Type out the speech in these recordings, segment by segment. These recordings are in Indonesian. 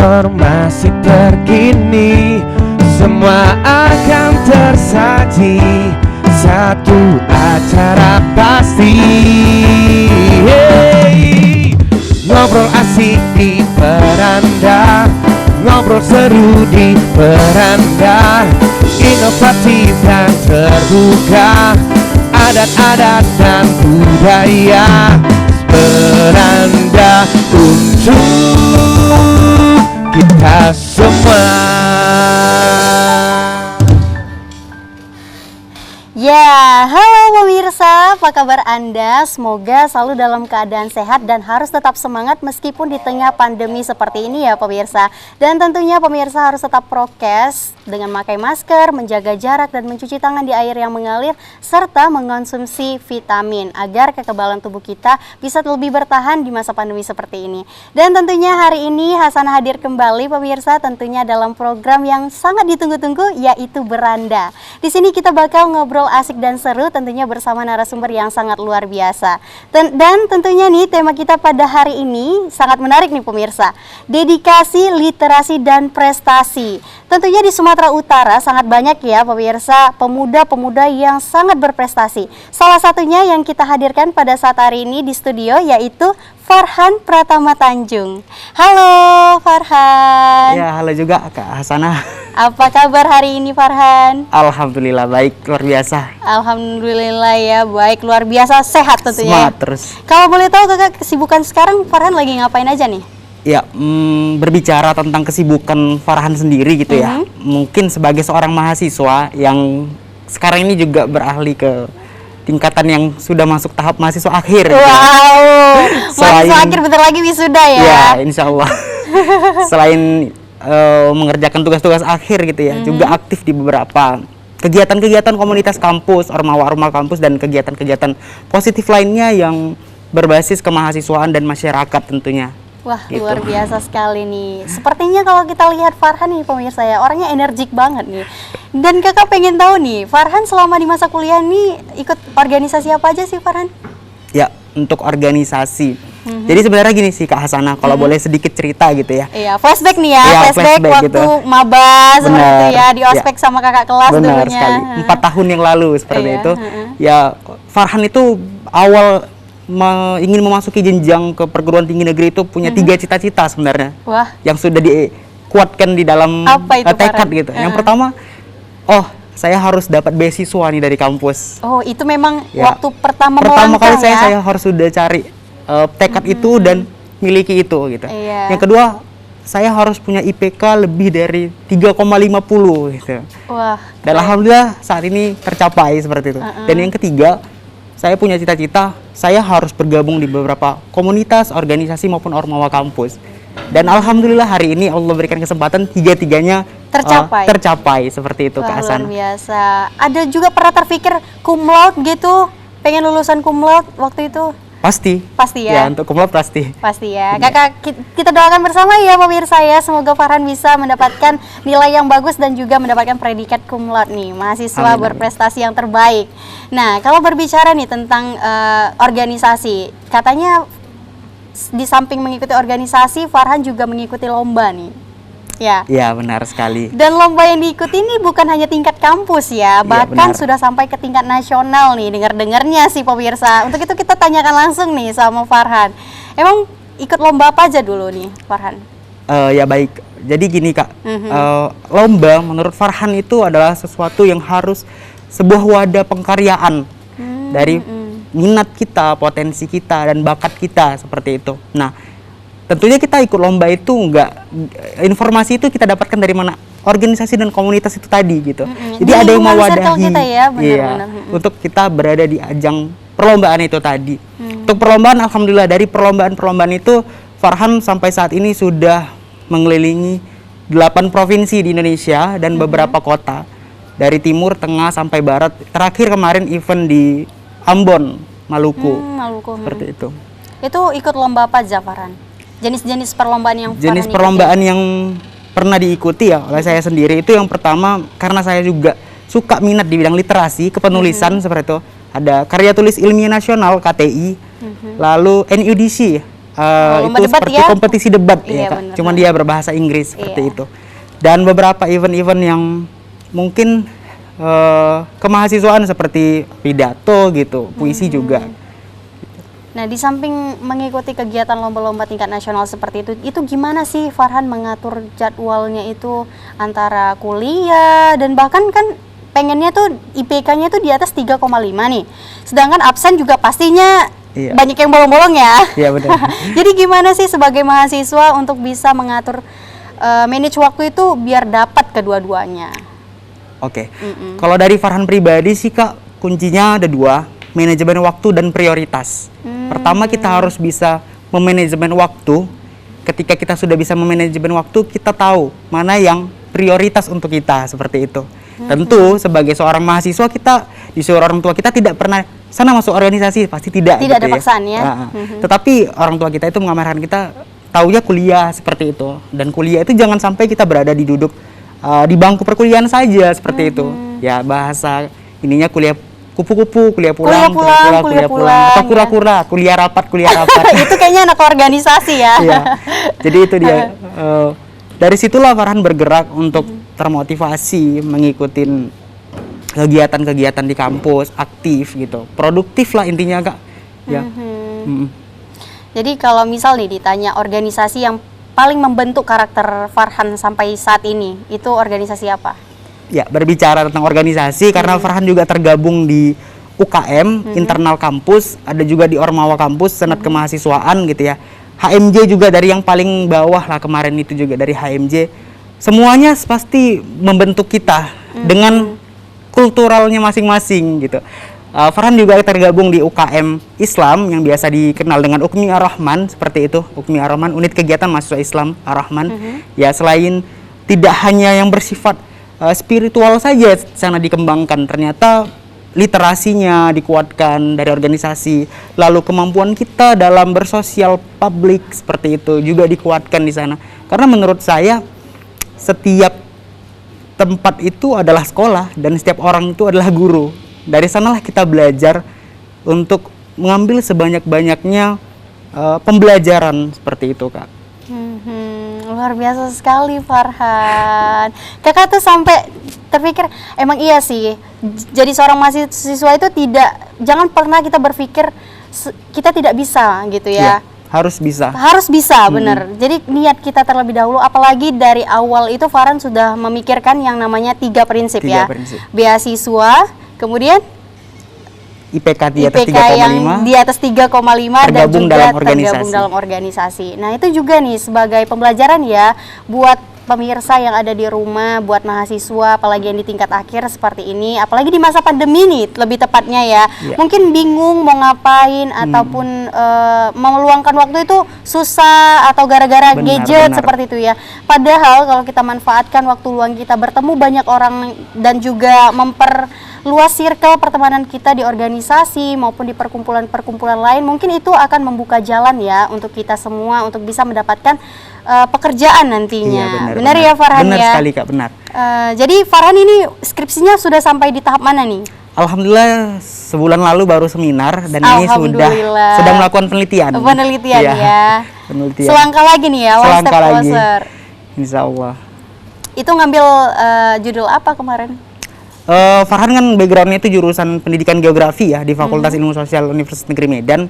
informasi terkini, semua akan tersaji, satu acara pasti. Hey, ngobrol asik di beranda, ngobrol seru di beranda, inovatif dan terbuka, adat-adat dan budaya. Beranda untuk kita semua. Ya, halo pemirsa, apa kabar Anda? Semoga selalu dalam keadaan sehat dan harus tetap semangat meskipun di tengah pandemi seperti ini ya pemirsa. Dan tentunya pemirsa harus tetap prokes dengan memakai masker, menjaga jarak dan mencuci tangan di air yang mengalir, serta mengonsumsi vitamin agar kekebalan tubuh kita bisa lebih bertahan di masa pandemi seperti ini. Dan tentunya hari ini Hasanah hadir kembali pemirsa, tentunya dalam program yang sangat ditunggu-tunggu, yaitu Beranda. Di sini kita bakal ngobrol asik dan seru tentunya bersama narasumber yang sangat luar biasa. Dan tentunya nih tema kita pada hari ini sangat menarik nih pemirsa. Dedikasi, literasi dan prestasi. Tentunya di Sumatera Utara sangat banyak ya pemirsa pemuda-pemuda yang sangat berprestasi. Salah satunya yang kita hadirkan pada saat hari ini di studio yaitu Farhan Pratama Tanjung. Halo Farhan. Ya, halo juga Kak Hasanah. Apa kabar hari ini Farhan? Alhamdulillah baik, luar biasa. Alhamdulillah ya, baik, luar biasa, sehat tentunya. Semangat terus. Kalau boleh tahu kakak kesibukan sekarang Farhan lagi ngapain aja nih? Ya, berbicara tentang kesibukan Farhan sendiri gitu ya. Mungkin sebagai seorang mahasiswa yang sekarang ini juga beralih ke tingkatan yang sudah masuk tahap mahasiswa akhir. Wow, gitu. mahasiswa akhir bentar lagi wisuda ya? Ya, insya Allah. Selain mengerjakan tugas-tugas akhir gitu ya, juga aktif di beberapa kegiatan-kegiatan komunitas kampus, ormawa-ormawa kampus, dan kegiatan-kegiatan positif lainnya yang berbasis kemahasiswaan dan masyarakat tentunya. Wah, gitu. luar biasa sekali nih. Sepertinya kalau kita lihat Farhan nih pemirsa ya, orangnya energik banget nih. Dan kakak pengen tahu nih, Farhan selama di masa kuliah nih ikut organisasi apa aja sih Farhan? Ya, untuk organisasi. Jadi sebenarnya gini sih Kak Hasanah, kalau boleh sedikit cerita gitu ya. Iya, flashback nih ya, Iya, flashback waktu gitu. maba seperti itu Benar, ya, di ospek ya. sama kakak kelas Benar dulunya. sekali. 4 tahun yang lalu seperti Iya, itu. Ya, Farhan itu awal ingin memasuki jenjang ke perguruan tinggi negeri itu punya 3 cita-cita sebenarnya. Wah. Yang sudah dikuatkan di dalam Apa itu, tekad Farhan? gitu. Yang pertama, saya harus dapat beasiswa nih dari kampus. Oh, itu memang Ya. waktu pertama Pertama kali melangkah ya? saya harus sudah cari tekad itu dan miliki itu gitu. Iya. Yang kedua, saya harus punya IPK lebih dari 3,50 gitu. Wah. Dan alhamdulillah saat ini tercapai seperti itu. Dan yang ketiga, saya punya cita-cita saya harus bergabung di beberapa komunitas, organisasi maupun ormawa kampus. Dan alhamdulillah hari ini Allah berikan kesempatan tiga-tiganya tercapai seperti itu. Wah, Kak luar Hasanah. biasa. Ada juga pernah terpikir cum laude gitu, pengen lulusan cum laude waktu itu? Pasti Ya. ya, untuk cum laude pasti. Pasti ya. Kakak, kita doakan bersama ya pemirsa ya, semoga Farhan bisa mendapatkan nilai yang bagus dan juga mendapatkan predikat cum laude nih, mahasiswa Amin. berprestasi yang terbaik. Nah, kalau berbicara nih tentang organisasi, katanya di samping mengikuti organisasi, Farhan juga mengikuti lomba nih. Ya. Ya, benar sekali. Dan lomba yang diikuti ini bukan hanya tingkat kampus ya, bahkan benar. sudah sampai ke tingkat nasional nih, dengar-dengarnya sih pemirsa. Untuk itu kita tanyakan langsung nih sama Farhan. Emang ikut lomba apa aja dulu nih, Farhan? Ya baik, jadi gini Kak, lomba menurut Farhan itu adalah sesuatu yang harus sebuah wadah pengkaryaan dari minat kita, potensi kita, dan bakat kita seperti itu. Nah, tentunya kita ikut lomba itu informasi itu kita dapatkan dari mana? Organisasi dan komunitas itu tadi gitu. Jadi ada yang mewadahi kita ya, benar-benar. untuk kita berada di ajang perlombaan itu tadi. Untuk perlombaan, alhamdulillah dari perlombaan itu Farhan sampai saat ini sudah mengelilingi 8 provinsi di Indonesia dan beberapa kota dari timur, tengah sampai barat. Terakhir kemarin event di Ambon, Maluku. Maluku. Seperti itu. Itu ikut lomba apa aja, Farhan? Jenis-jenis perlombaan yang Jenis Farhan perlombaan yang pernah diikuti ya oleh saya sendiri itu yang pertama karena saya juga suka minat di bidang literasi, kepenulisan seperti itu. Ada karya tulis ilmiah nasional KTI, lalu NUDC lomba itu debat seperti ya? kompetisi debat Iya, ya Kak. bener. Cuman dia berbahasa Inggris seperti Iya. itu. Dan beberapa event-event yang mungkin kemahasiswaan seperti pidato gitu, puisi juga. Nah, di samping mengikuti kegiatan lomba-lomba tingkat nasional seperti itu gimana sih Farhan mengatur jadwalnya itu antara kuliah dan bahkan kan pengennya tuh IPK-nya tuh di atas 3,5 nih. Sedangkan absen juga pastinya Iya. banyak yang bolong-bolong ya. Iya benar. Jadi gimana sih sebagai mahasiswa untuk bisa mengatur manage waktu itu biar dapat kedua-duanya? Oke. Kalau dari Farhan pribadi sih Kak, kuncinya ada dua, manajemen waktu dan prioritas. Pertama kita harus bisa memanajemen waktu. Ketika kita sudah bisa memanajemen waktu, kita tahu mana yang prioritas untuk kita, seperti itu. Tentu sebagai seorang mahasiswa kita disuruh orang tua kita tidak pernah sana masuk organisasi, pasti tidak. Tidak gitu ada paksaan ya. Tetapi orang tua kita itu mengamarkan kita taunya kuliah seperti itu. Dan kuliah itu jangan sampai kita berada di duduk di bangku perkuliahan saja seperti itu. Ya bahasa ininya kuliah kupu-kupu, kuliah pulang, Kuliah pulang, atau kura-kura, kuliah rapat. Itu kayaknya anak organisasi ya. Iya. Jadi itu dia. Dari situlah Farhan bergerak untuk termotivasi mengikuti kegiatan-kegiatan di kampus, aktif gitu, produktif lah intinya Kak. Ya. Jadi kalau misal nih ditanya organisasi yang paling membentuk karakter Farhan sampai saat ini, itu organisasi apa? Ya, berbicara tentang organisasi karena Farhan juga tergabung di UKM, internal kampus, ada juga di Ormawa kampus, senat kemahasiswaan gitu ya. HMJ juga dari yang paling bawah lah kemarin itu juga dari HMJ. Semuanya pasti membentuk kita dengan kulturalnya masing-masing gitu. Farhan juga tergabung di UKM Islam yang biasa dikenal dengan Ukmi Ar-Rahman, seperti itu. Ukmi Ar-Rahman, unit kegiatan mahasiswa Islam Ar-Rahman. Ya, selain tidak hanya yang bersifat spiritual saja sana dikembangkan, ternyata literasinya dikuatkan dari organisasi, lalu kemampuan kita dalam bersosial publik seperti itu juga dikuatkan di sana. Karena menurut saya setiap tempat itu adalah sekolah dan setiap orang itu adalah guru. Dari sanalah kita belajar untuk mengambil sebanyak-banyaknya pembelajaran seperti itu Kak. Luar biasa sekali Farhan. Kakak tuh sampai terpikir emang iya sih, jadi seorang mahasiswa itu jangan pernah kita berpikir kita tidak bisa gitu ya. Harus bisa. Harus bisa, bener. Jadi niat kita terlebih dahulu, apalagi dari awal itu Farhan sudah memikirkan yang namanya 3 prinsip ya. Prinsip. Beasiswa, kemudian IPK di atas IPK 3,5 yang di atas 3,5 dan tergabung juga dalam dalam organisasi. Nah, itu juga nih sebagai pembelajaran ya buat pemirsa yang ada di rumah, buat mahasiswa apalagi yang di tingkat akhir seperti ini, apalagi di masa pandemi nih lebih tepatnya ya. Mungkin bingung mau ngapain ataupun meluangkan waktu itu susah atau gara-gara gadget seperti itu ya. Padahal kalau kita manfaatkan waktu luang kita bertemu banyak orang dan juga memperluas circle pertemanan kita di organisasi maupun di perkumpulan-perkumpulan lain, mungkin itu akan membuka jalan ya untuk kita semua untuk bisa mendapatkan pekerjaan nantinya. Benar ya Farhan ya? Benar sekali Kak, benar. Jadi Farhan ini skripsinya sudah sampai di tahap mana nih? Alhamdulillah sebulan lalu baru seminar dan ini sudah melakukan penelitian. Penelitian ya. Penelitian. Selangkah lagi nih ya, one step closer. Insya Allah. Itu ngambil judul apa kemarin? Farhan kan backgroundnya itu jurusan pendidikan geografi ya di Fakultas Ilmu Sosial Universitas Negeri Medan.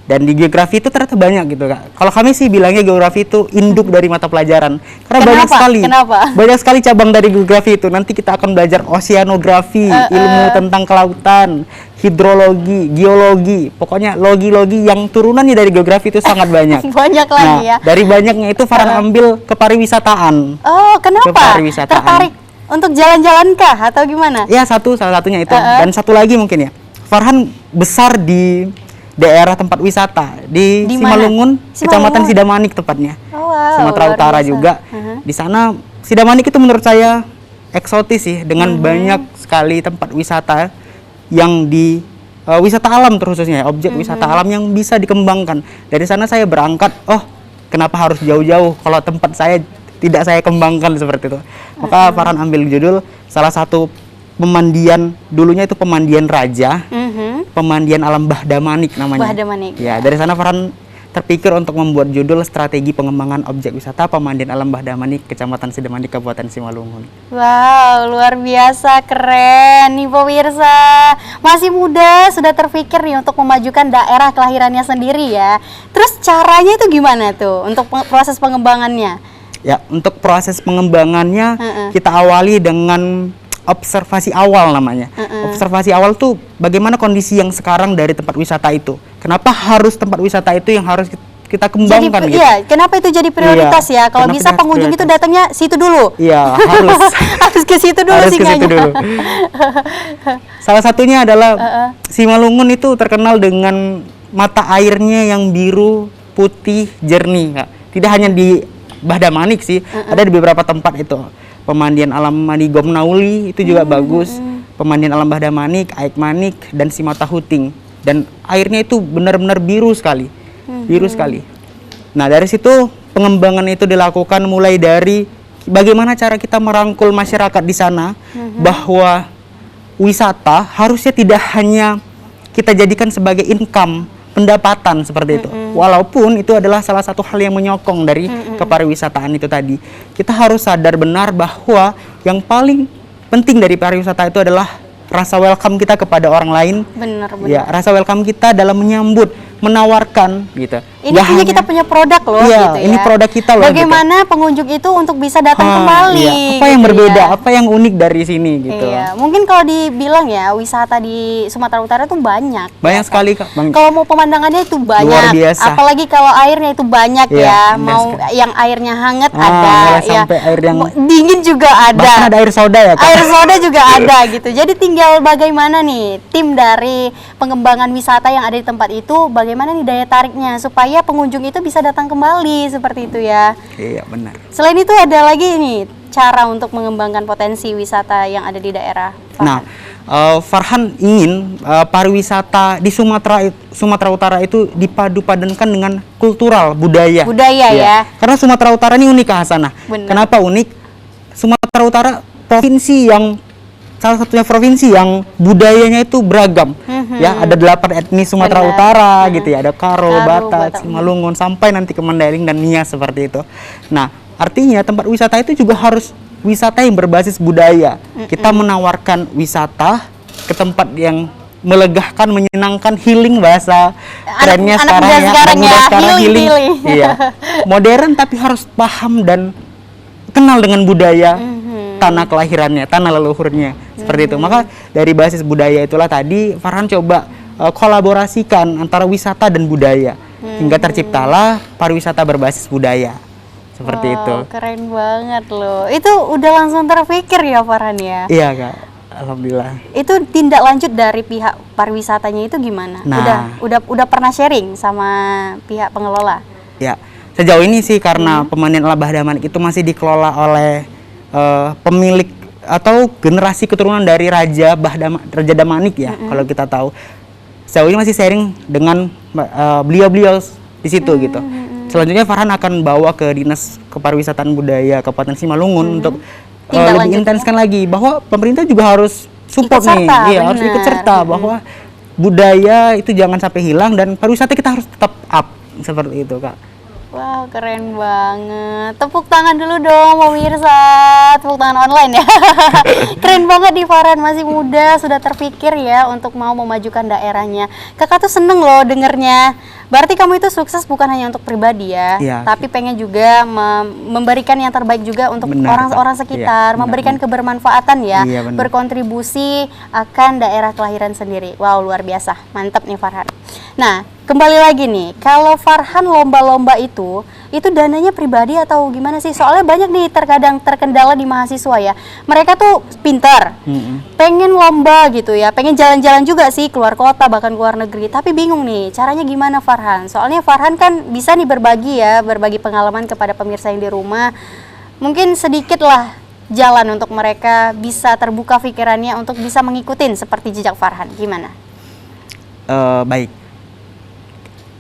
Dan di geografi itu ternyata banyak gitu Kak. Kalau kami sih bilangnya geografi itu induk dari mata pelajaran. Karena banyak sekali. Kenapa? Banyak sekali cabang dari geografi itu. Nanti kita akan belajar oceanografi, ilmu tentang kelautan, hidrologi, geologi. Pokoknya logi-logi yang turunannya dari geografi itu sangat banyak. Banyak lagi ya. Dari banyaknya itu Farhan ambil kepariwisataan. Oh, kenapa? Kepariwisataan. Tertarik untuk jalan-jalan kah atau gimana? Ya, salah satunya itu. Dan satu lagi mungkin ya. Farhan besar di daerah tempat wisata di Simalungun, Kecamatan Sidamanik tepatnya. Sumatera Utara juga. Di sana Sidamanik itu menurut saya eksotis sih dengan banyak sekali tempat wisata yang di wisata alam terkhususnya, objek wisata alam yang bisa dikembangkan. Dari sana saya berangkat, kenapa harus jauh-jauh kalau tempat saya tidak saya kembangkan seperti itu. Maka Farhan ambil judul salah satu pemandian, dulunya itu pemandian raja, pemandian alam Bahdamanik namanya. Bahdamanik. Ya, dari sana Farhan terpikir untuk membuat judul strategi pengembangan objek wisata pemandian alam Bahdamanik, Kecamatan Sidemandi, Kabupaten Simalungun. Wow, luar biasa, keren nih pemirsa. Masih muda sudah terpikir nih untuk memajukan daerah kelahirannya sendiri ya. Terus caranya itu gimana tuh untuk proses pengembangannya? Ya, untuk proses pengembangannya kita awali dengan observasi awal namanya. Observasi awal tuh bagaimana kondisi yang sekarang dari tempat wisata itu. Kenapa harus tempat wisata itu yang harus kita kembangkan gitu. Iya, kenapa itu jadi prioritas ya? Kalau bisa pengunjung itu datangnya situ dulu. Iya, harus harus ke situ dulu harus ke situ dulu. Salah satunya adalah Simalungun itu terkenal dengan mata airnya yang biru, putih, jernih, Kak. Tidak hanya di Bahdamanik sih, ada di beberapa tempat itu. Pemandian alam Mani Gomnauli itu juga bagus. Pemandian alam Bahdamanik, Aikmanik, dan Simatahuting. Dan airnya itu benar-benar biru sekali. Biru sekali. Nah, dari situ pengembangan itu dilakukan mulai dari bagaimana cara kita merangkul masyarakat di sana bahwa wisata harusnya tidak hanya kita jadikan sebagai income, pendapatan seperti itu. Walaupun itu adalah salah satu hal yang menyokong dari kepariwisataan itu tadi. Kita harus sadar benar bahwa yang paling penting dari pariwisata itu adalah rasa welcome kita kepada orang lain. Benar. Ya, rasa welcome kita dalam menyambut, menawarkan gitu. Ini punya kita punya produk loh iya, gitu ya. Ini produk kita loh. Bagaimana pengunjung itu untuk bisa datang kembali? Iya. Apa yang gitu berbeda? Ya. Apa yang unik dari sini gitu? Iya, mungkin kalau dibilang ya wisata di Sumatera Utara itu banyak. Banyak ya, sekali Kak. Kalau mau pemandangannya itu banyak. Luar biasa. Apalagi kalau airnya itu banyak ya. Iya, Mau yang airnya hangat ada, mulai ya. sampai air yang Dingin juga ada. Bahkan ada air soda ya Kak. Air soda juga ada gitu. Jadi tinggal bagaimana nih tim dari pengembangan wisata yang ada di tempat itu, bagaimana nih daya tariknya supaya pengunjung itu bisa datang kembali seperti itu ya. Iya, benar. Selain itu ada lagi nih cara untuk mengembangkan potensi wisata yang ada di daerah Farhan. Nah, Farhan ingin pariwisata di Sumatera Utara itu dipadu-padankan dengan kultural, budaya. Budaya ya. Karena Sumatera Utara ini unik Kak Hasanah. Benar. Kenapa unik? Sumatera Utara provinsi yang salah satunya provinsi yang budayanya itu beragam. Ya, ada 8 etnis Sumatera Benar. Utara gitu ya. Ada Karo, Karo, Batak, Simalungun sampai nanti ke Mandailing dan Nias seperti itu. Nah, artinya tempat wisata itu juga harus wisata yang berbasis budaya. Kita menawarkan wisata ke tempat yang melegakan, menyenangkan, healing bahasa kerennya sekarang ya. Anak muda sekarang healing. Iya. Modern tapi harus paham dan kenal dengan budaya tanah kelahirannya, tanah leluhurnya, seperti itu. Maka dari basis budaya itulah tadi Farhan coba kolaborasikan antara wisata dan budaya hingga terciptalah pariwisata berbasis budaya. Seperti itu. Keren banget loh. Itu udah langsung terpikir ya Farhan ya? Iya Kak, alhamdulillah. Itu tindak lanjut dari pihak pariwisatanya itu gimana? Nah, Udah pernah sharing sama pihak pengelola? Ya, sejauh ini sih karena pemandian alam Bahdamanik itu masih dikelola oleh pemilik atau generasi keturunan dari Raja Damanik ya, kalau kita tahu. Sejauh ini masih sharing dengan beliau-beliau di situ gitu. Selanjutnya Farhan akan bawa ke Dinas Kepariwisataan Budaya Kabupaten Simalungun untuk lebih intenskan lagi bahwa pemerintah juga harus support nih, iya, harus ikut serta bahwa budaya itu jangan sampai hilang dan pariwisata kita harus tetap up seperti itu Kak. Wow, keren banget. Tepuk tangan dulu dong pemirsa. Tepuk tangan online ya. Keren banget nih Farhan, masih muda sudah terpikir ya untuk mau memajukan daerahnya. Kakak tuh seneng loh dengernya. Berarti kamu itu sukses bukan hanya untuk pribadi ya, tapi pengen juga memberikan yang terbaik juga untuk orang-orang sekitar, memberikan kebermanfaatan ya, berkontribusi akan daerah kelahiran sendiri. Wow, luar biasa. Mantap nih Farhan. Nah, kembali lagi nih, kalau Farhan lomba-lomba itu dananya pribadi atau gimana sih? Soalnya banyak nih terkadang terkendala di mahasiswa ya. Mereka tuh pintar, pengen lomba gitu ya, pengen jalan-jalan juga sih keluar kota bahkan keluar negeri. Tapi bingung nih, caranya gimana Farhan? Soalnya Farhan kan bisa nih berbagi pengalaman kepada pemirsa yang di rumah. Mungkin sedikit lah jalan untuk mereka bisa terbuka pikirannya untuk bisa mengikutin seperti jejak Farhan. Gimana? Baik.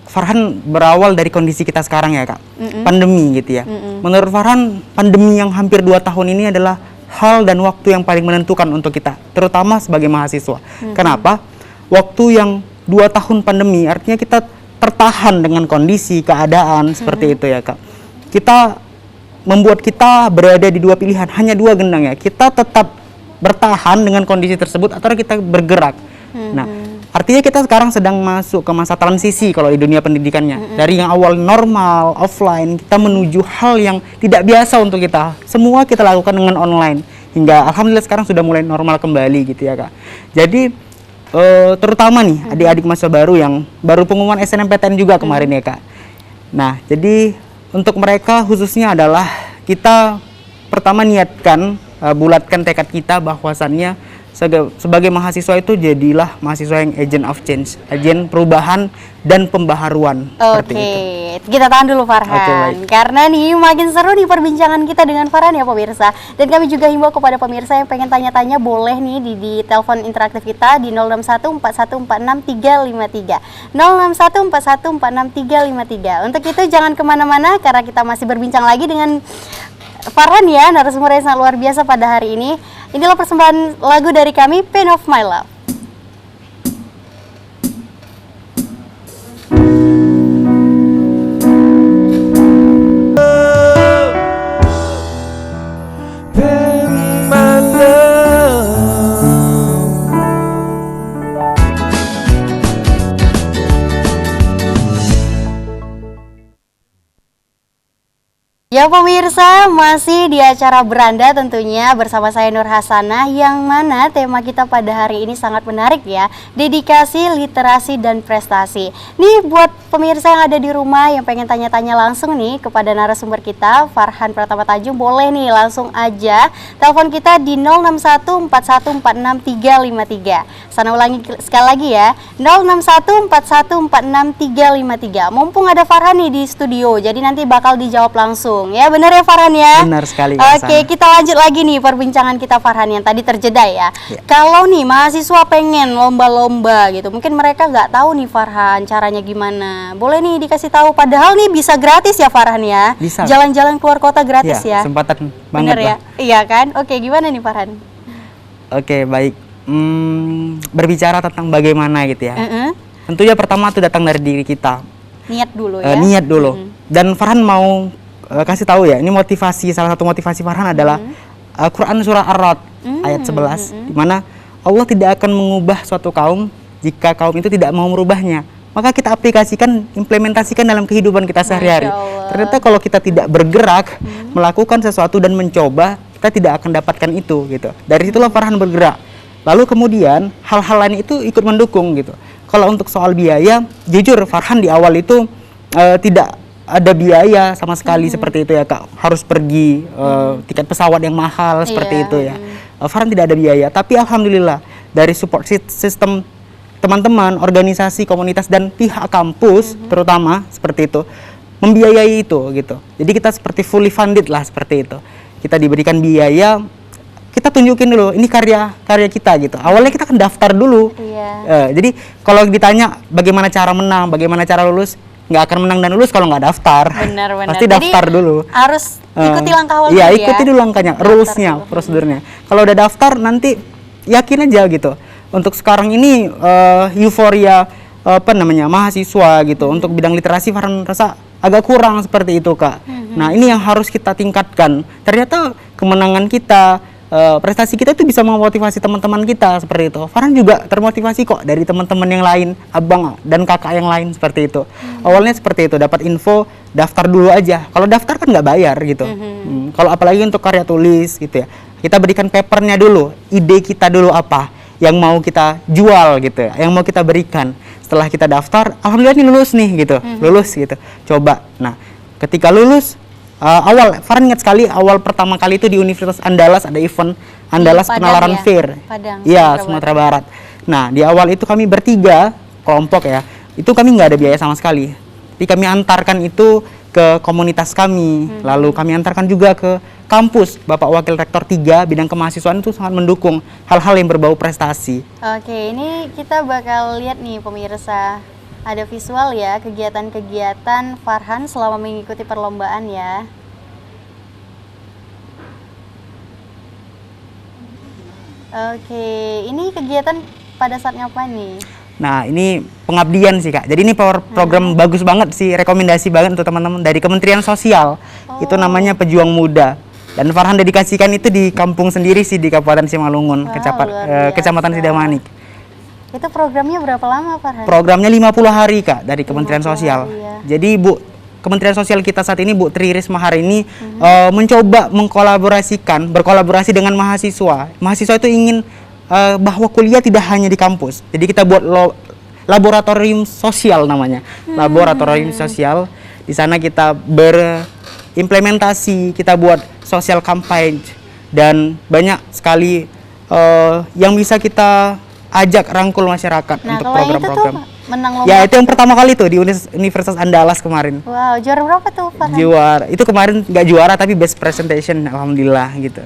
Farhan berawal dari kondisi kita sekarang ya Kak, pandemi gitu ya. Menurut Farhan, pandemi yang hampir 2 tahun ini adalah hal dan waktu yang paling menentukan untuk kita, terutama sebagai mahasiswa. Kenapa? Waktu yang 2 tahun pandemi, artinya kita tertahan dengan kondisi keadaan seperti itu ya Kak. Kita membuat kita berada di dua pilihan, hanya dua gendang ya. Kita tetap bertahan dengan kondisi tersebut atau kita bergerak. Nah, artinya kita sekarang sedang masuk ke masa transisi kalau di dunia pendidikannya. Dari yang awal normal, offline, kita menuju hal yang tidak biasa untuk kita. Semua kita lakukan dengan online. Hingga alhamdulillah sekarang sudah mulai normal kembali gitu ya Kak. Jadi terutama nih adik-adik masa baru yang baru pengumuman SNMPTN juga kemarin ya Kak. Nah, jadi untuk mereka khususnya adalah kita pertama niatkan, bulatkan tekad kita bahwasannya sebagai mahasiswa itu jadilah mahasiswa yang agent of change, agen perubahan dan pembaharuan. Oke, kita tahan dulu Farhan, karena nih makin seru nih perbincangan kita dengan Farhan ya pemirsa. Dan kami juga himbau kepada pemirsa yang pengen tanya-tanya boleh nih di telepon interaktif kita di 0614146353, 0614146353. Untuk itu jangan kemana-mana karena kita masih berbincang lagi dengan Farhan ya, narasumber yang sangat luar biasa pada hari ini. Inilah persembahan lagu dari kami, Pain of My Love. Ya pemirsa, masih di acara Beranda tentunya bersama saya Nur Hasanah, yang mana tema kita pada hari ini sangat menarik ya, dedikasi, literasi, dan prestasi. Nih buat pemirsa yang ada di rumah yang pengen tanya-tanya langsung nih kepada narasumber kita, Farhan Pratama Tajung, boleh nih langsung aja telepon kita di 0614146353. Sana ulangi sekali lagi ya, 0614146353. Mumpung ada Farhan nih di studio, jadi nanti bakal dijawab langsung. Ya benar ya Farhan ya? Benar sekali. Oke, kita lanjut lagi nih perbincangan kita Farhan yang tadi terjeda ya. Kalau nih mahasiswa pengen lomba-lomba gitu, mungkin mereka nggak tahu nih Farhan caranya gimana. Boleh nih dikasih tahu, padahal nih bisa gratis ya Farhan ya? Bisa. Jalan-jalan keluar kota gratis ya? Kesempatan banget Bener ya? lah. Iya kan? Oke, gimana nih Farhan? Oke, baik. Berbicara tentang bagaimana gitu ya. Tentunya pertama itu datang dari diri kita. Niat dulu ya? Niat dulu. Dan Farhan mau kasih tahu ya, ini motivasi, salah satu motivasi Farhan adalah Quran surah Ar-Ra'd ayat 11, di mana Allah tidak akan mengubah suatu kaum jika kaum itu tidak mau merubahnya. Maka kita aplikasikan, implementasikan dalam kehidupan kita sehari-hari. Ternyata kalau kita tidak bergerak, melakukan sesuatu dan mencoba, kita tidak akan dapatkan itu gitu. Dari situlah Farhan bergerak. Lalu kemudian hal-hal lain itu ikut mendukung gitu. Kalau untuk soal biaya, jujur Farhan di awal itu tidak ada biaya sama sekali seperti itu ya Kak. Harus pergi tiket pesawat yang mahal seperti itu ya. Farhan tidak ada biaya, tapi alhamdulillah dari support system teman-teman, organisasi, komunitas dan pihak kampus terutama seperti itu membiayai itu gitu. Jadi kita seperti fully funded lah seperti itu. Kita diberikan biaya, kita tunjukin dulu ini karya kita gitu. Awalnya kita kan daftar dulu. Jadi kalau ditanya bagaimana cara menang, bagaimana cara lulus, nggak akan menang dan lulus kalau nggak daftar. Benar. Pasti daftar dulu. Harus ikuti langkah awal ya. Iya, ikuti dulu langkahnya, rulesnya, prosedurnya. Kalau udah daftar nanti yakin aja gitu. Untuk sekarang ini euforia mahasiswa gitu. Untuk bidang literasi Farhan rasa agak kurang seperti itu Kak. Nah ini yang harus kita tingkatkan. Ternyata kemenangan kita, prestasi kita itu bisa memotivasi teman-teman kita seperti itu. Farhan juga termotivasi kok dari teman-teman yang lain, abang dan kakak yang lain seperti itu. Awalnya seperti itu, dapat info, daftar dulu aja. Kalau daftar kan nggak bayar gitu. Kalau apalagi untuk karya tulis gitu ya, kita berikan papernya dulu, ide kita dulu apa yang mau kita jual gitu, yang mau kita berikan. Setelah kita daftar, alhamdulillah ini lulus nih gitu, lulus gitu. Coba, nah ketika lulus, Farhan ingat sekali awal pertama kali itu di Universitas Andalas ada event Andalas Penalaran Fair. Iya, Sumatera Barat. Nah, di awal itu kami bertiga kelompok ya. Itu kami nggak ada biaya sama sekali. Jadi kami antarkan itu ke komunitas kami. Lalu kami antarkan juga ke kampus. Bapak Wakil Rektor 3 bidang kemahasiswaan itu sangat mendukung hal-hal yang berbau prestasi. Oke, ini kita bakal lihat nih pemirsa. Ada visual ya, kegiatan-kegiatan Farhan selama mengikuti perlombaan ya. Oke, ini kegiatan pada saat ngapain nih? Nah, ini pengabdian sih, Kak. Jadi ini program bagus banget sih, rekomendasi banget untuk teman-teman dari Kementerian Sosial. Itu namanya Pejuang Muda. Dan Farhan dedikasikan itu di kampung sendiri sih, di Kabupaten Simalungun, Kecamatan Sidamanik. Itu programnya berapa lama, Farhan? Programnya 50 hari, Kak, dari Kementerian Sosial. Iya. Jadi Kementerian Sosial kita saat ini, Bu Tri Risma hari ini mencoba berkolaborasi dengan mahasiswa. Mahasiswa itu ingin bahwa kuliah tidak hanya di kampus. Jadi kita buat laboratorium sosial namanya. Laboratorium sosial. Di sana kita berimplementasi, kita buat social campaign dan banyak sekali yang bisa kita ajak rangkul masyarakat untuk program-program. Menang lomba. Ya, itu yang pertama kali tuh di Universitas Andalas kemarin. Wow, juara berapa tuh, Farhan? Juara. Itu kemarin nggak juara tapi best presentation, alhamdulillah gitu.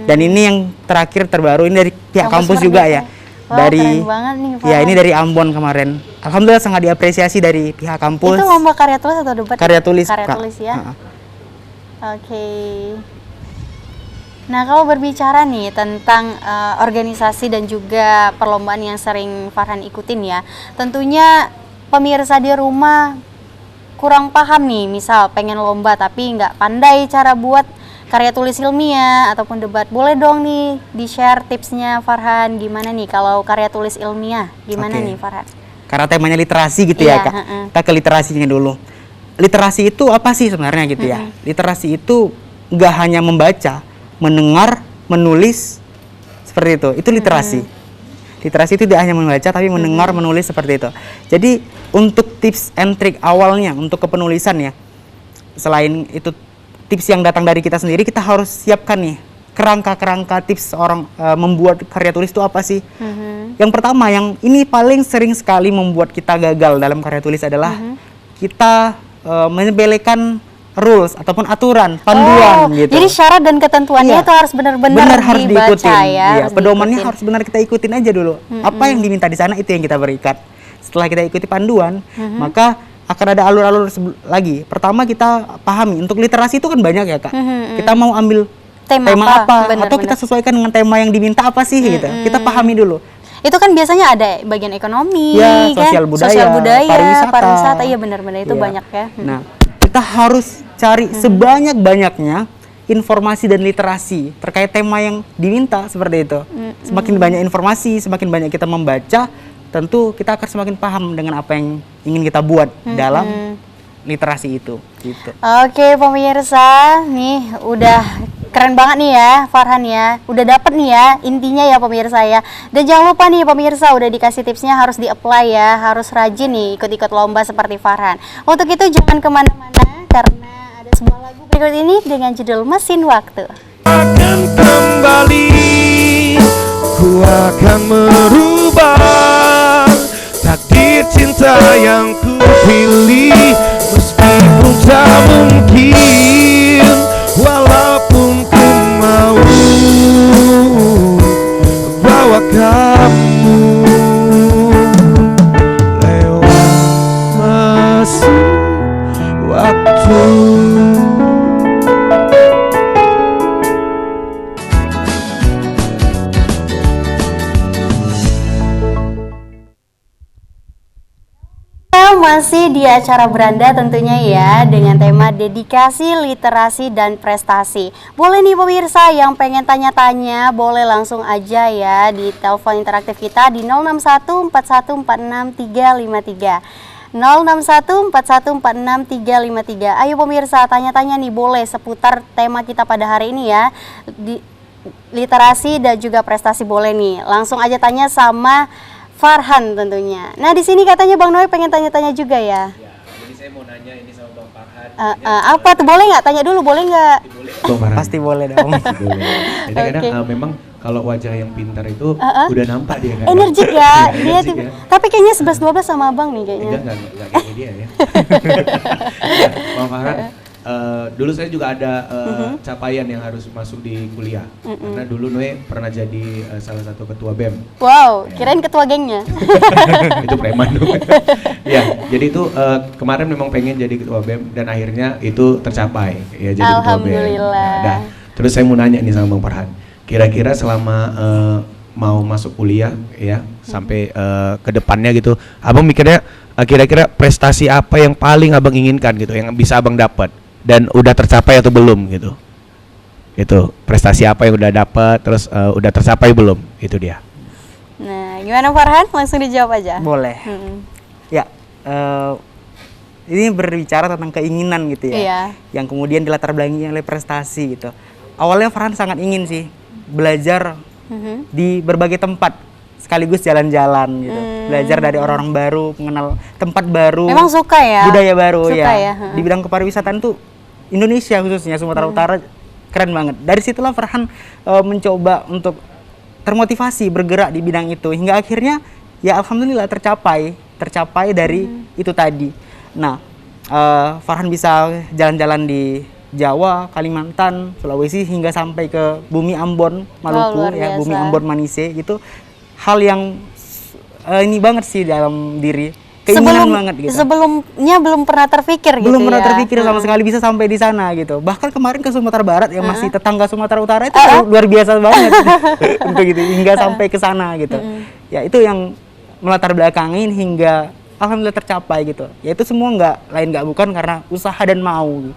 Dan ini yang terakhir terbaru ini dari pihak kampus juga ya. Wah, keren banget nih, Farhan. Ya, ini dari Ambon kemarin. Alhamdulillah sangat diapresiasi dari pihak kampus. Itu lomba karya tulis atau debat? Karya tulis, Karya Kak. tulis ya. Oke. Nah, kalau berbicara nih tentang organisasi dan juga perlombaan yang sering Farhan ikutin ya, tentunya pemirsa di rumah kurang paham nih, misal pengen lomba tapi nggak pandai cara buat karya tulis ilmiah ataupun debat. Boleh dong nih di-share tipsnya, Farhan, gimana nih kalau karya tulis ilmiah, gimana nih, Farhan? Karena temanya literasi gitu ya, Kak. Kita ke literasinya dulu. Literasi itu apa sih sebenarnya gitu ya? Literasi itu nggak hanya membaca, mendengar, menulis, seperti itu. Itu literasi. Literasi itu tidak hanya membaca tapi mendengar, menulis, seperti itu. Jadi untuk tips and trick awalnya untuk kepenulisan ya, selain itu tips yang datang dari kita sendiri, kita harus siapkan nih kerangka tips orang membuat karya tulis itu apa sih. Yang pertama, yang ini paling sering sekali membuat kita gagal dalam karya tulis adalah kita menyepelekan rules ataupun aturan, panduan gitu. Jadi syarat dan ketentuannya itu harus benar-benar harus dibaca diikutin. ya. Pedomannya harus benar kita ikutin aja dulu. Apa yang diminta di sana itu yang kita berikan. Setelah kita ikuti panduan, maka akan ada alur-alur lagi. Pertama kita pahami, untuk literasi itu kan banyak ya, Kak. Kita mau ambil tema apa atau kita sesuaikan dengan tema yang diminta apa sih gitu. Kita pahami dulu. Itu kan biasanya ada bagian ekonomi, ya, kan? sosial budaya, pariwisata, iya benar-benar itu banyak ya. Nah, kita harus cari sebanyak-banyaknya informasi dan literasi terkait tema yang diminta, seperti itu. Semakin banyak informasi, semakin banyak kita membaca, tentu kita akan semakin paham dengan apa yang ingin kita buat dalam literasi itu gitu. Oke, pemirsa, nih udah keren banget nih ya Farhan ya, udah dapet nih ya intinya ya pemirsa ya. Dan jangan lupa nih pemirsa, udah dikasih tipsnya harus di-apply ya, harus rajin nih ikut-ikut lomba seperti Farhan. Untuk itu jangan kemana-mana karena ada sebuah lagu berikut ini dengan judul Mesin Waktu. Akan kembali, ku akan merubah takdir cinta yang ku pilih, meskipun tak mungkin, walaupun ku mau bawa kamu lewat mesin waktu. Masih di acara Beranda tentunya ya, dengan tema dedikasi, literasi, dan prestasi. Boleh nih pemirsa yang pengen tanya-tanya, boleh langsung aja ya di telepon interaktif kita di 06141463353. 06141463353. Ayo pemirsa, tanya-tanya nih boleh seputar tema kita pada hari ini ya, di literasi dan juga prestasi boleh nih. Langsung aja tanya sama Farhan tentunya. Nah di sini katanya Bang Noe pengen tanya-tanya juga ya. Ya, jadi saya mau nanya ini sama Bang Farhan. Apa tuh, boleh nggak? Tanya dulu, boleh nggak? Bang Farhan. Pasti boleh dong. Boleh. Jadi kadang memang kalau wajah yang pintar itu udah nampak dia kan. Energik ya, dia Energik ya. tapi kayaknya 11-12 sama Abang nih kayaknya. Enggak kayak dia ya. Bang Farhan, dulu saya juga ada capaian yang harus masuk di kuliah. Karena dulu Noe pernah jadi salah satu ketua BEM. Wow, kirain ketua gengnya. Itu preman dong. Ya, jadi itu kemarin memang pengen jadi ketua BEM dan akhirnya itu tercapai ya, jadi ketua BEM. Alhamdulillah. Nah, terus saya mau nanya nih sama Bang Farhan, kira-kira selama mau masuk kuliah ya sampai ke depannya gitu, abang mikirnya kira-kira prestasi apa yang paling abang inginkan gitu, yang bisa abang dapat dan udah tercapai atau belum gitu? Itu prestasi apa yang udah dapat, terus udah tercapai belum? Itu dia. Nah, gimana Farhan? Langsung dijawab aja. Boleh. Ya, ini berbicara tentang keinginan gitu ya, Iya. yang kemudian dilatar belakangi oleh prestasi gitu. Awalnya Farhan sangat ingin sih belajar di berbagai tempat, sekaligus jalan-jalan gitu, belajar dari orang-orang baru, mengenal tempat baru, Memang suka ya? budaya baru Suka ya. ya, Di bidang kepariwisataan tuh Indonesia khususnya Sumatera Utara keren banget. Dari situlah Farhan mencoba untuk termotivasi bergerak di bidang itu hingga akhirnya ya alhamdulillah tercapai dari itu tadi. Nah, Farhan bisa jalan-jalan di Jawa, Kalimantan, Sulawesi hingga sampai ke bumi Ambon, Maluku luar ya, biasa. bumi Ambon Manise, itu hal yang ini banget sih dalam diri. Keinginan banget gitu. Sebelumnya belum pernah terpikir gitu Belum pernah ya? terpikir sama sekali bisa sampai di sana gitu. Bahkan kemarin ke Sumatera Barat yang masih tetangga Sumatera Utara itu luar biasa banget untuk gitu hingga sampai ke sana gitu. Ya itu yang melatar belakangin hingga alhamdulillah tercapai gitu. Ya itu semua nggak bukan karena usaha dan mau.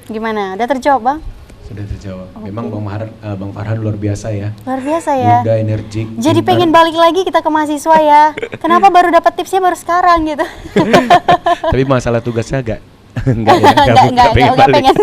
Gimana? Udah terjawab, Bang? Sudah terjawab. Memang Bang Farhan luar biasa ya. Luar biasa ya. Muda, energik. Jadi pintar. pengen balik lagi kita ke mahasiswa ya. Kenapa baru dapat tipsnya baru sekarang gitu? Tapi masalah tugasnya enggak ya. Enggak pengen.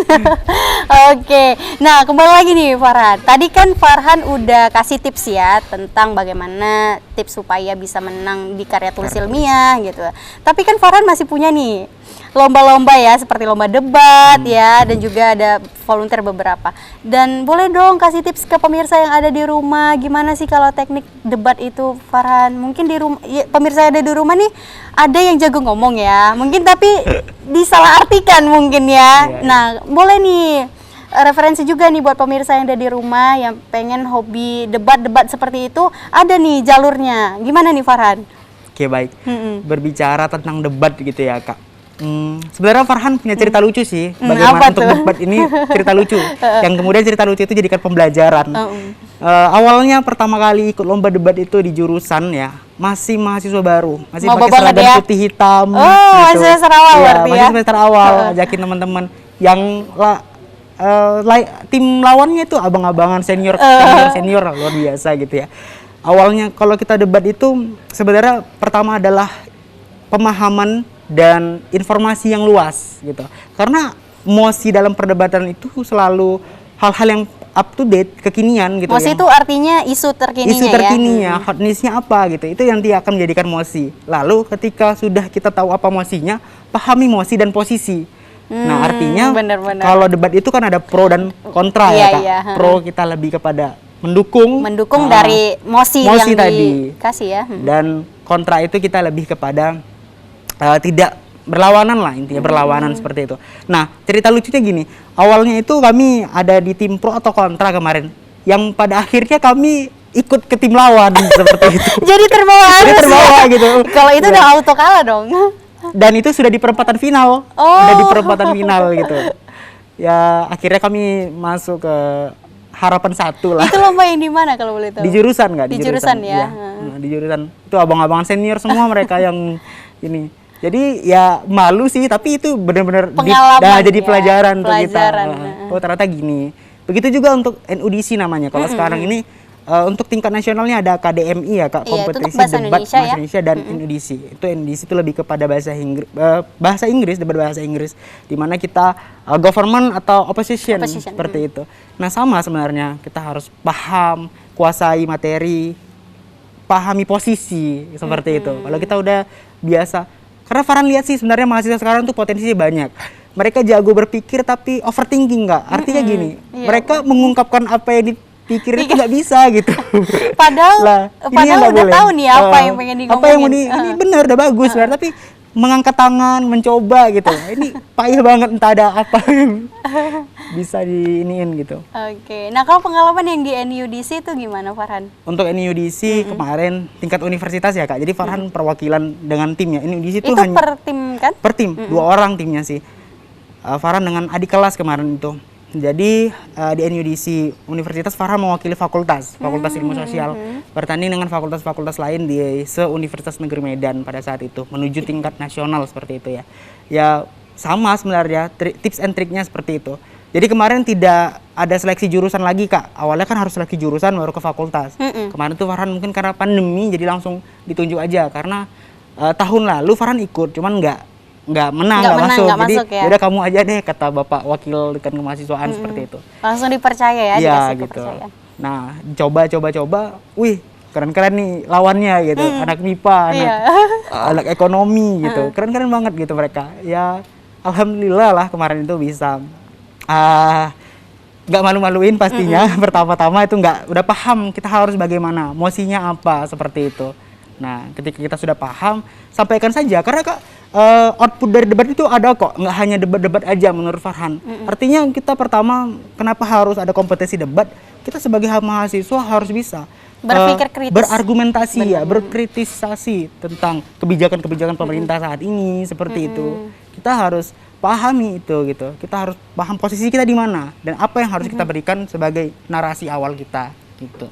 Oke. Nah, kembali lagi nih Farhan. Tadi kan Farhan udah kasih tips ya tentang bagaimana tips supaya bisa menang di karya tulis ilmiah gitu. Tapi kan Farhan masih punya nih lomba-lomba ya, seperti lomba debat ya, dan juga ada volunteer beberapa. Dan boleh dong kasih tips ke pemirsa yang ada di rumah, gimana sih kalau teknik debat itu, Farhan? Mungkin di rumah, ya, pemirsa yang ada di rumah nih, ada yang jago ngomong ya, mungkin tapi disalahartikan mungkin ya. Nah, boleh nih referensi juga nih buat pemirsa yang ada di rumah yang pengen hobi debat-debat seperti itu, ada nih jalurnya. Gimana nih Farhan? Oke, baik. Berbicara tentang debat gitu ya, Kak. Sebenarnya Farhan punya cerita lucu sih bagaimana apa untuk tuh? debat ini, cerita lucu yang kemudian cerita lucu itu jadikan pembelajaran. Awalnya pertama kali ikut lomba debat itu di jurusan ya masih mahasiswa baru, masih Maba pakai banget seragam ya? putih hitam. Masih semester awal Iya, berarti masih ya? semester awal, ajakin teman-teman yang tim lawannya itu abang-abangan senior luar biasa gitu ya. Awalnya kalau kita debat itu sebenarnya pertama adalah pemahaman dan informasi yang luas gitu. Karena mosi dalam perdebatan itu selalu hal-hal yang up to date, kekinian gitu. Mosi yang itu artinya isu terkininya isu ya? terkininya, hotnessnya apa gitu. Itu yang dia akan menjadikan mosi. Lalu ketika sudah kita tahu apa mosinya, pahami mosi dan posisi. Nah, artinya bener-bener. kalau debat itu kan ada pro dan kontra Iya, ya, Kak. iya. Pro kita lebih kepada mendukung Dari mosi yang tadi. dikasih ya. Dan kontra itu kita lebih kepada tidak berlawanan lah, intinya berlawanan seperti itu. Nah, cerita lucunya gini, awalnya itu kami ada di tim pro atau kontra kemarin, yang pada akhirnya kami ikut ke tim lawan seperti itu. Jadi terbawa Jadi arus terbawa ya? gitu. Kalau itu Ya. udah auto kalah dong. Dan itu sudah di perempatan final, udah di perempatan final gitu. Ya akhirnya kami masuk ke harapan 1 lah. Itu lomba yang di mana kalau boleh tahu? Di jurusan nggak? Di jurusan ya. Iya. Nah, di jurusan itu abang-abang senior semua mereka yang ini. Jadi ya malu sih, tapi itu benar-benar Pengalaman jadi ya, pelajaran untuk kita. pelajaran. Oh ternyata gini. Begitu juga untuk NUDC namanya. Kalau sekarang ini untuk tingkat nasionalnya ada KDMI ya, Kak, Iya, itu kompetisi untuk bahasa debat Indonesia bahasa ya. Indonesia dan NUDC. Itu NUDC itu lebih kepada bahasa Inggris, debat bahasa Inggris, di mana kita government atau opposition seperti itu. Nah, sama sebenarnya kita harus paham, kuasai materi, pahami posisi seperti itu. Kalau kita udah biasa, karena Farhan lihat sih sebenarnya mahasiswa sekarang tuh potensinya banyak. Mereka jago berpikir tapi overthinking nggak? Artinya gini, mereka mengungkapkan apa yang dipikir itu nggak bisa gitu. Padahal ini yang nggak udah boleh. tahu nih apa yang pengen digomongin. Apa yang ini bener udah bagus sebenarnya, tapi mengangkat tangan, mencoba gitu. Ini payah banget, entah ada apa yang bisa diiniin gitu. Oke. Nah, kalau pengalaman yang di NUDC itu gimana, Farhan? Untuk NUDC kemarin tingkat universitas ya, Kak. Jadi Farhan perwakilan dengan timnya. NUDC itu hanya per tim kan? per tim, 2 orang timnya sih. Farhan dengan adik kelas kemarin itu. Jadi di NUDC Universitas Farhan mewakili Fakultas Ilmu Sosial bertanding dengan fakultas-fakultas lain di se-Universitas Negeri Medan pada saat itu menuju tingkat nasional seperti itu ya. Ya sama sebenarnya tips and triknya seperti itu. Jadi kemarin tidak ada seleksi jurusan lagi Kak. Awalnya kan harus seleksi jurusan baru ke fakultas. Kemarin tuh Farhan mungkin karena pandemi jadi langsung ditunjuk aja karena tahun lalu Farhan ikut cuman nggak menang, nggak masuk. Jadi ya. Udah kamu aja deh kata Bapak Wakil Dekan Kemahasiswaan seperti itu. Langsung dipercaya ya, Iya dikasih gitu. kepercayaan. Nah, coba, wih keren-keren nih lawannya gitu. Anak MIPA, anak ekonomi gitu. Keren-keren banget gitu mereka. Ya alhamdulillah lah kemarin itu bisa nggak malu-maluin pastinya. Pertama-tama itu udah paham kita harus bagaimana, mosinya apa seperti itu. Nah, ketika kita sudah paham, sampaikan saja karena Kak output dari debat itu ada kok, nggak hanya debat-debat aja menurut Farhan. Artinya kita pertama kenapa harus ada kompetisi debat? Kita sebagai mahasiswa harus bisa berpikir kritis, berargumentasi ya, berkritisasi tentang kebijakan-kebijakan pemerintah saat ini seperti itu. Kita harus pahami itu gitu. Kita harus paham posisi kita di mana dan apa yang harus kita berikan sebagai narasi awal kita gitu.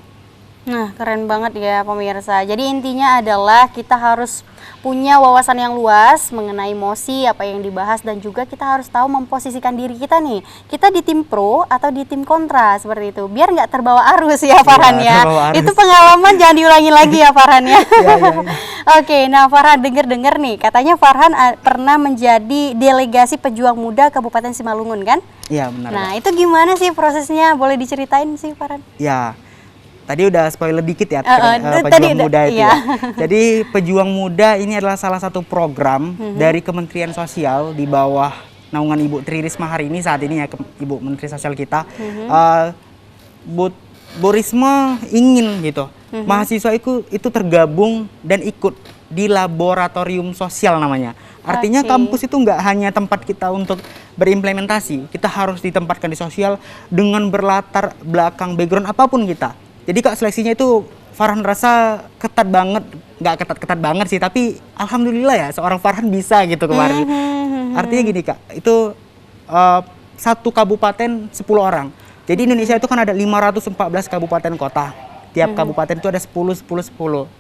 Nah, keren banget ya pemirsa. Jadi intinya adalah kita harus punya wawasan yang luas mengenai mosi, apa yang dibahas, dan juga kita harus tahu memposisikan diri kita nih. Kita di tim pro atau di tim kontra seperti itu. Biar nggak terbawa arus ya Farhan ya. Itu pengalaman jangan diulangi lagi ya Farhan ya. Oke, nah Farhan dengar nih, katanya Farhan pernah menjadi delegasi pejuang muda Kabupaten Simalungun kan? Iya benar. Nah, itu gimana sih prosesnya? Boleh diceritain sih Farhan? Ya. Tadi udah spoiler dikit ya, Pejuang Muda itu ya. Jadi Pejuang Muda ini adalah salah satu program dari Kementerian Sosial di bawah naungan Ibu Tri Risma hari ini saat ini ya, Ibu Menteri Sosial kita. Bu Risma ingin gitu, mahasiswa itu tergabung dan ikut di laboratorium sosial namanya. Artinya kampus itu nggak hanya tempat kita untuk berimplementasi, kita harus ditempatkan di sosial dengan berlatar belakang background apapun kita. Jadi Kak seleksinya itu Farhan rasa ketat banget, nggak ketat-ketat banget sih, tapi alhamdulillah ya seorang Farhan bisa gitu kemarin. Artinya gini Kak, itu satu kabupaten 10 orang. Jadi Indonesia itu kan ada 514 kabupaten kota. Tiap kabupaten itu ada 10.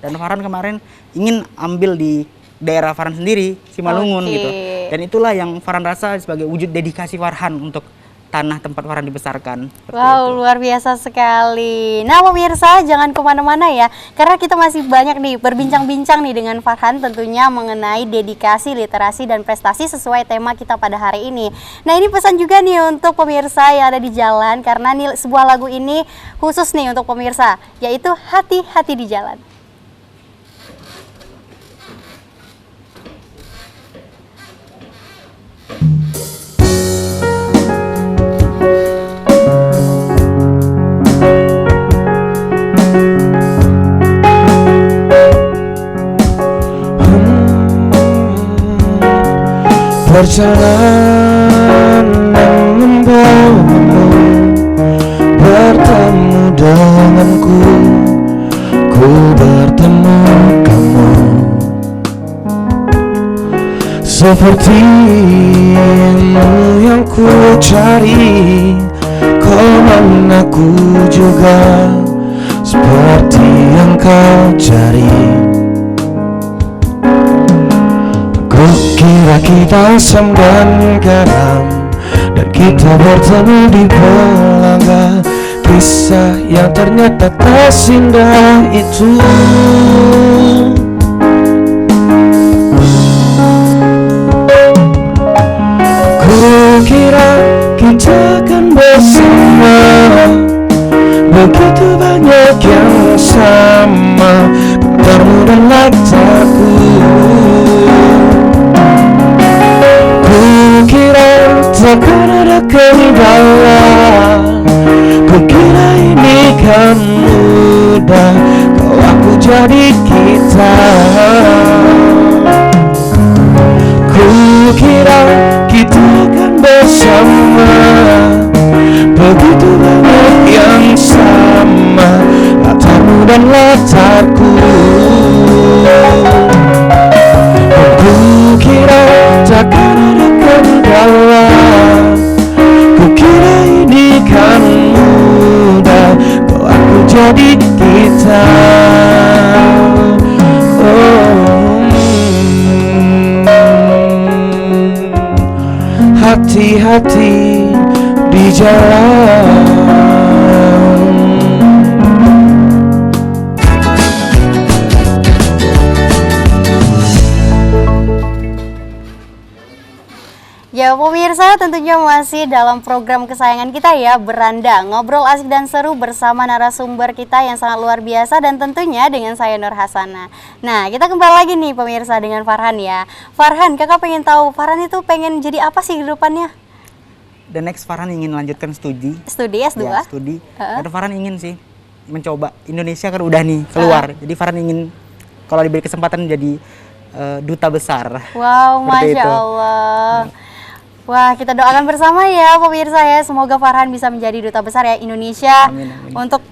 Dan Farhan kemarin ingin ambil di daerah Farhan sendiri, Simalungun gitu. Dan itulah yang Farhan rasa sebagai wujud dedikasi Farhan untuk tanah tempat Farhan dibesarkan. Wow, luar biasa sekali. Nah pemirsa, jangan kemana-mana ya, karena kita masih banyak nih berbincang-bincang nih dengan Farhan tentunya mengenai dedikasi, literasi, dan prestasi sesuai tema kita pada hari ini. Nah ini pesan juga nih untuk pemirsa yang ada di jalan, karena nih sebuah lagu ini khusus nih untuk pemirsa, yaitu Hati-Hati di Jalan. Perjalanan membawamu bertemu denganku, ku bertemu kamu. Sepertimu yang ku cari, konon aku juga seperti yang kau cari. Kira kita asam dan garam, dan kita bertemu di belanga. Kisah yang ternyata tak indah itu. Kukira kita akan bersama, begitu banyak yang sama, bertemu dan latarku. Kukira takkan ada kendala, kukira ini kan mudah, kau aku jadi kita. Kukira kita akan bersama, begitu banyak yang sama, latarmu dan latarku. Kukira takkan ada kendala, menjadi kita. Hati-hati di jalan. Ya pemirsa, tentunya masih dalam program kesayangan kita ya, Beranda. Ngobrol asik dan seru bersama narasumber kita yang sangat luar biasa dan tentunya dengan saya Nur Hasana. Nah, kita kembali lagi nih pemirsa dengan Farhan ya. Farhan, kakak pengen tahu Farhan itu pengen jadi apa sih kehidupannya? The next Farhan ingin melanjutkan studi. Studi S2? Ya, studi. Dan Farhan ingin sih mencoba. Indonesia kan udah nih keluar. Jadi Farhan ingin kalau diberi kesempatan jadi duta besar. Wow, Seperti Masya itu. Allah. Wah, kita doakan bersama ya pemirsa ya. Semoga Farhan bisa menjadi duta besar ya Indonesia. Amin, amin. Untuk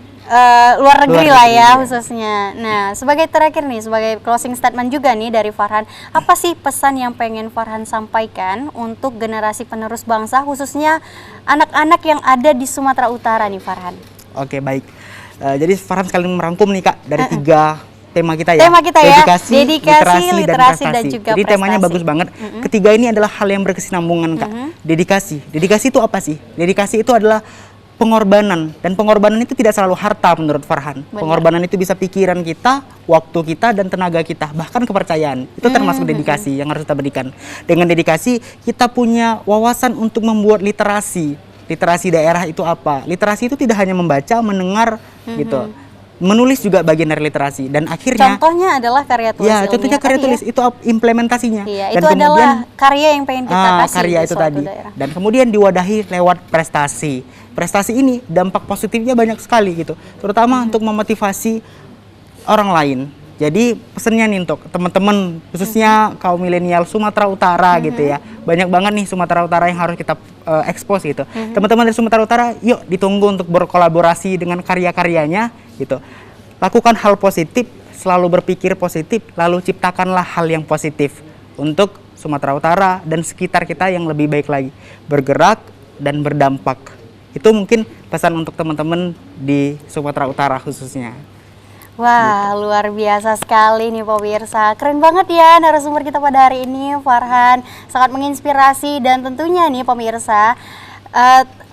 luar negeri Luar lah negeri, ya ya. khususnya. Nah, sebagai terakhir nih, sebagai closing statement juga nih dari Farhan, apa sih pesan yang pengen Farhan sampaikan untuk generasi penerus bangsa, khususnya anak-anak yang ada di Sumatera Utara nih Farhan? Oke, baik. Jadi Farhan sekalian merangkum nih Kak dari 3 tema kita ya. Tema kita ya, Dedikasi, dedikasi, literasi, prestasi. dan juga Jadi temanya prestasi. bagus banget. Ketiga ini adalah hal yang berkesinambungan Kak. Dedikasi. Dedikasi itu apa sih? Dedikasi itu adalah pengorbanan, dan pengorbanan itu tidak selalu harta menurut Farhan. Benar. Pengorbanan itu bisa pikiran kita, waktu kita, dan tenaga kita, bahkan kepercayaan. Itu termasuk dedikasi yang harus kita berikan. Dengan dedikasi kita punya wawasan untuk membuat literasi. Literasi daerah itu apa? Literasi itu tidak hanya membaca, mendengar gitu. Menulis juga bagian dari literasi, dan akhirnya Contohnya adalah karya tulis ya, contohnya ilmiah karya tadi tulis ya. itu implementasinya. Iya, Dan itu adalah kemudian karya yang pengen kita kasih karya di itu suatu tadi. daerah. Dan kemudian diwadahi lewat prestasi. Prestasi ini dampak positifnya banyak sekali gitu, terutama untuk memotivasi orang lain. Jadi pesennya nih untuk teman-teman khususnya kaum milenial Sumatera Utara gitu ya. Banyak banget nih Sumatera Utara yang harus kita expose gitu. Teman-teman dari Sumatera Utara, yuk ditunggu untuk berkolaborasi dengan karya-karyanya gitu. Lakukan hal positif, selalu berpikir positif, lalu ciptakanlah hal yang positif untuk Sumatera Utara dan sekitar kita yang lebih baik lagi. Bergerak dan berdampak. Itu mungkin pesan untuk teman-teman di Sumatera Utara khususnya. Wah, luar biasa sekali nih pemirsa. Keren banget ya narasumber kita pada hari ini, Farhan. Sangat menginspirasi dan tentunya nih pemirsa,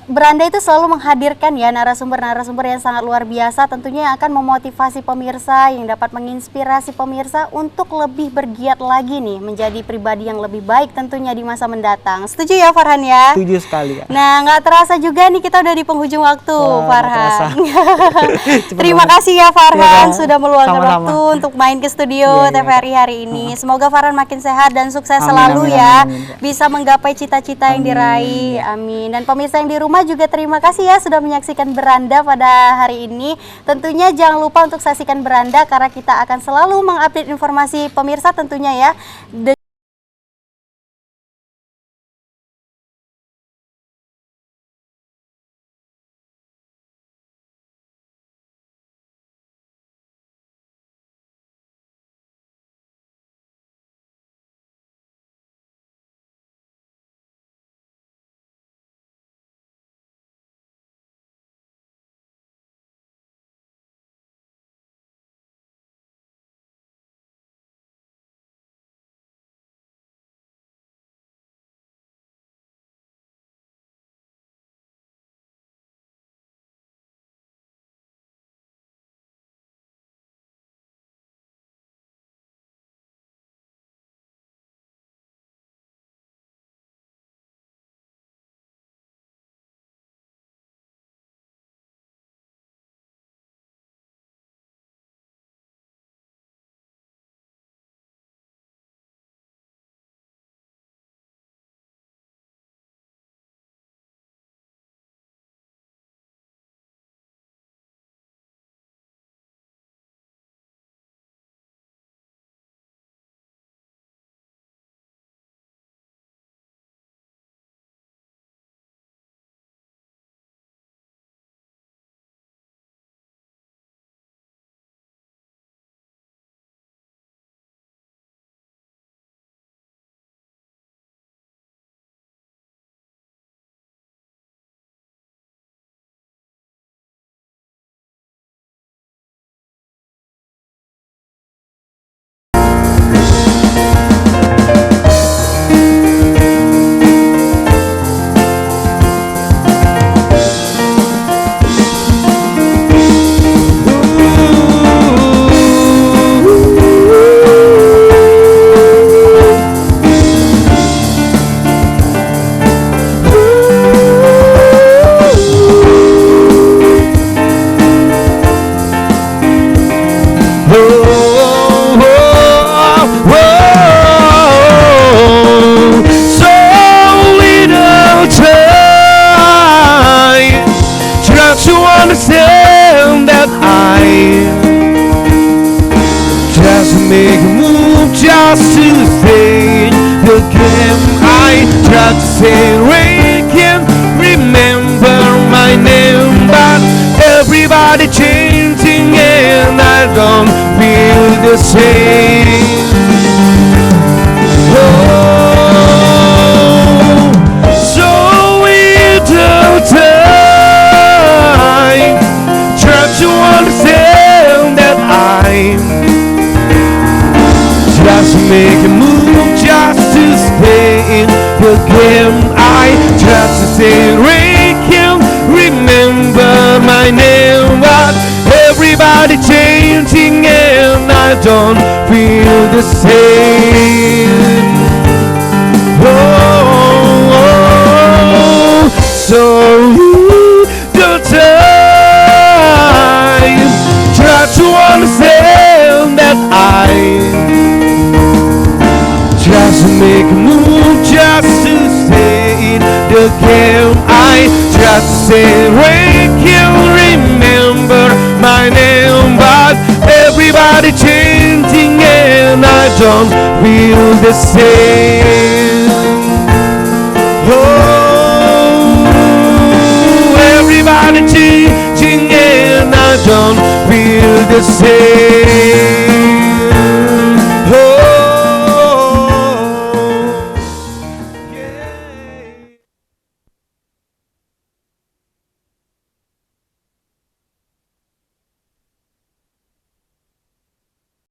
Beranda itu selalu menghadirkan ya narasumber-narasumber yang sangat luar biasa, tentunya yang akan memotivasi pemirsa, yang dapat menginspirasi pemirsa untuk lebih bergiat lagi nih menjadi pribadi yang lebih baik tentunya di masa mendatang. Setuju ya Farhan ya? Setuju sekali Kak. Nah, nggak terasa juga nih kita udah di penghujung waktu, Wah, nggak Farhan. Cepet Terima banget. kasih ya Farhan Iya, sudah meluangkan sama-sama. waktu untuk main ke studio Iya, iya, TVRI hari ini. Semoga Farhan makin sehat dan sukses Amin, selalu amin, ya, amin, Kak. bisa menggapai cita-cita yang Amin, diraih. ya. Amin. Dan pemirsa yang di rumah juga terima kasih ya sudah menyaksikan Beranda pada hari ini. Tentunya jangan lupa untuk saksikan Beranda karena kita akan selalu mengupdate informasi pemirsa tentunya ya. understand that I just make a move just to stay in the game. I try to say we can remember my name, but everybody changing and I don't feel the same. Oh, so little time, try to understand that I'm just make a move just to stay in the game. I just to say we can remember my name, but everybody changing and I don't feel the same. Oh, so little time, try to understand that I just make a move just to stay in the game. I just say we can remember my name, but everybody changing and I don't feel the same. Oh, everybody changing and I don't feel the same.